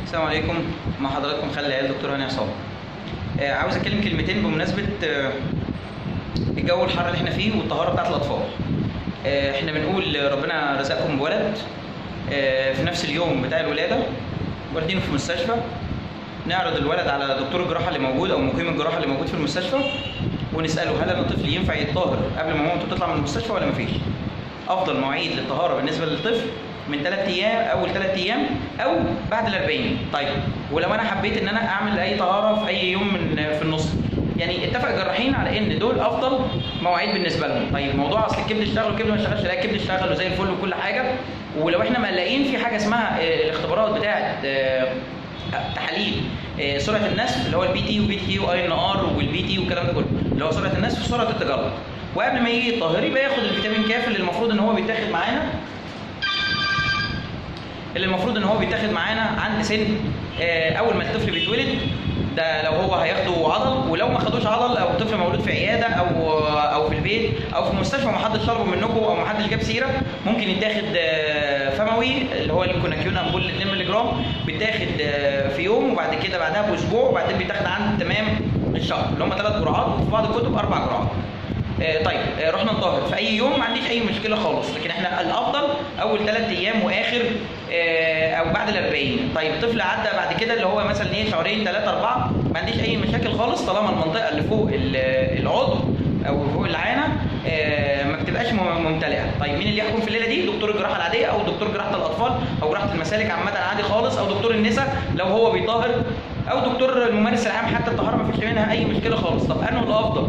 السلام عليكم. مع حضراتكم خالد العيال دكتور هاني عصام. عاوز اتكلم كلمتين بمناسبه الجو الحر اللي احنا فيه والطهاره بتاعت الاطفال. احنا بنقول ربنا رزقكم بولد في نفس اليوم بتاع الولاده، واخدينه في المستشفى، نعرض الولد على دكتور الجراحه اللي موجود او مقيم الجراحه اللي موجود في المستشفى، ونساله هل الطفل ينفع يتطهر قبل ما مامته تطلع من المستشفى ولا مفيش. افضل مواعيد للطهاره بالنسبه للطفل من 3 ايام، اول 3 ايام او بعد ال 40. طيب ولو انا حبيت ان انا اعمل اي طهاره في اي يوم في النص، يعني اتفق الجراحين على ان دول افضل مواعيد بالنسبه لهم. طيب موضوع اصل الكبد اشتغل والكبد ما اشتغلش، لا الكبد اشتغل وزي الفل وكل حاجه. ولو احنا مقلقين في حاجه اسمها الاختبارات بتاعه تحاليل سرعه النسف اللي هو البي تي وبي تي واي ان ار والبي تي والكلام ده كله، اللي هو سرعه النسف وسرعه التجلط. وقبل ما يجي الطاهر يبقى ياخد الفيتامين كاف اللي المفروض ان هو بيتاخد معانا عند سن اول ما الطفل بيتولد. ده لو هو هياخده عضل، ولو ما خدوش عضل او الطفل مولود في عياده او في البيت او في مستشفى ما حدش طلبه منكم او ما حدش جاب سيره، ممكن يتاخد فموي اللي هو الكوناكيون امبول 2 مللي جرام، بيتاخد في يوم وبعد كده بعدها باسبوع، وبعدين بيتاخد عند تمام الشهر، اللي هم 3 جرعات وفي بعض الكتب 4 جرعات. طيب رحنا نطهر في اي يوم ما عنديش اي مشكله خالص، لكن احنا الافضل اول 3 ايام واخر او بعد ال 40. طيب الطفل عدى بعد كده اللي هو مثلا ايه شهرين 3 4، ما عنديش اي مشاكل خالص طالما المنطقه اللي فوق العضو او فوق العانه ما بتبقاش ممتلئه. طيب مين اللي يحكم في الليله دي؟ دكتور الجراحه العاديه او دكتور جراحه الاطفال او جراحه المسالك عامه عادي خالص، او دكتور النساء لو هو بيطهر، او دكتور الممارس العام. حتى الطهاره ما فيش منها اي مشكله خالص. طب انه الافضل؟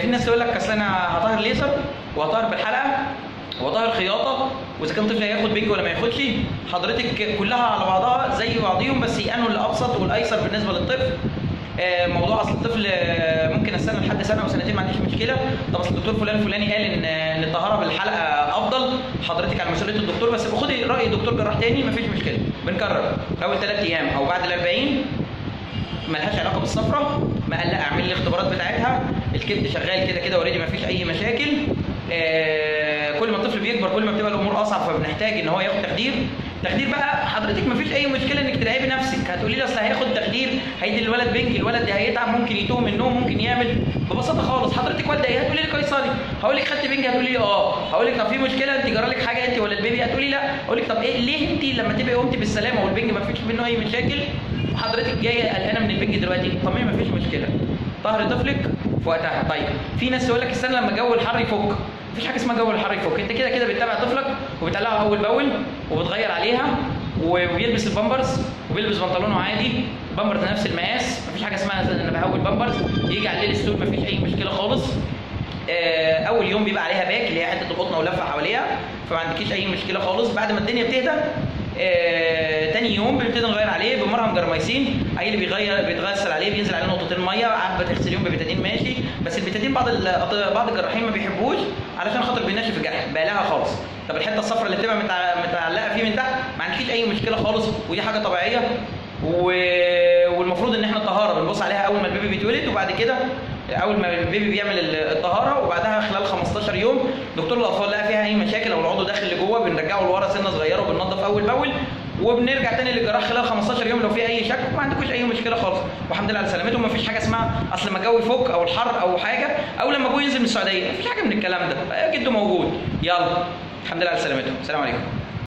في ناس تقول لك اصل انا هطهر ليزر وهطهر بالحلقه وهطهر خياطه، واذا كان طفل هياخد بنج ولا ما ياخدش. حضرتك كلها على بعضها زي بعضيهم، بس انه الابسط والايسر بالنسبه للطفل. موضوع اصل الطفل ممكن استنى لحد سنه او سنتين ما عنديش مشكله. طب اصل الدكتور فلان الفلاني قال ان الطهاره بالحلقه افضل، حضرتك على مسؤوليه الدكتور، بس خدي راي دكتور جراح تاني ما فيش مشكله. بنكرر اول 3 ايام او بعد ال 40، ملهاش علاقه بالصفرة، مقلقه اعمل لي الاختبارات بتاعتها، الكبد شغال كده كده اوريدي ما فيش اي مشاكل. كل ما الطفل بيكبر كل ما بتبقى الامور اصعب، فبنحتاج ان هو ياخد تخدير بقى. حضرتك ما فيش اي مشكله انك تراقبي نفسك. هتقولي لي اصل هياخد تخدير هيدي الولد بنج، الولد هيتعب، ممكن يتوه من النوم، ممكن يعمل. ببساطه خالص حضرتك والده ايه؟ هتقولي لي قيصري. هقول لك خدت بنج؟ هتقولي لي اه. هقول لك طب في مشكله انت جرى لك حاجه انت ولا البيبي؟ هتقولي لا. اقول لك طب ايه ليه انت لما تبقي قمتي بالسلامه والبنج ما فيش منه اي مشاكل وحضرتك جايه قلقانه من البنج دلوقتي؟ طمني ما فيش مشكله، طهر طفلك في وقتها. طيب في ناس تقول لك استنى لما الجو الحر يفك. مفيش حاجه اسمها جو الحر يفك، انت كده كده بتتابع طفلك وبتقلعه اول باول وبتغير عليها وبيلبس البامبرز وبيلبس بنطلونه عادي، بامبرز نفس المقاس، مفيش حاجه اسمها انا بهول بامبرز. يجي على الليل السود مفيش اي مشكله خالص. اول يوم بيبقى عليها باك اللي هي حته القطنه ولفه حواليها، فما عندكيش اي مشكله خالص. بعد ما الدنيا بتهدى تاني يوم بنبتدي نغير عليه بمرهم جرمايسين. اي اللي بيتغسل عليه بينزل عليه نقطتين ميه، عبه تغسليهم ببيتادين ماشي، بس البيتادين بعض الجراحين ما بيحبوش علشان خاطر بينشف الجرح بقلها خالص. طب الحته الصفراء اللي بتبقى متعلقه فيه من تحت ما عندكيش اي مشكله خالص، ودي حاجه طبيعيه. والمفروض ان احنا الطهاره بنبص عليها اول ما البيبي بيتولد، وبعد كده اول ما البيبي بيعمل الطهاره، وبعدها خلال 15 يوم دكتور الاطفال لقى فيها اي مشاكل او العضو داخل لجوه بنرجعه لورا سنه صغيره وبننضف اول باول، وبنرجع تاني للجراح خلال 15 يوم لو في اي شك. ما عندكوش اي مشكله خالص، والحمد لله على سلامتهم. ما فيش حاجه اسمها اصل لما الجو يفك او الحر او حاجه او لما ابوه ينزل من السعوديه، ما فيش حاجه من الكلام ده، جده موجود. يلا الحمد لله على سلامتهم. السلام عليكم.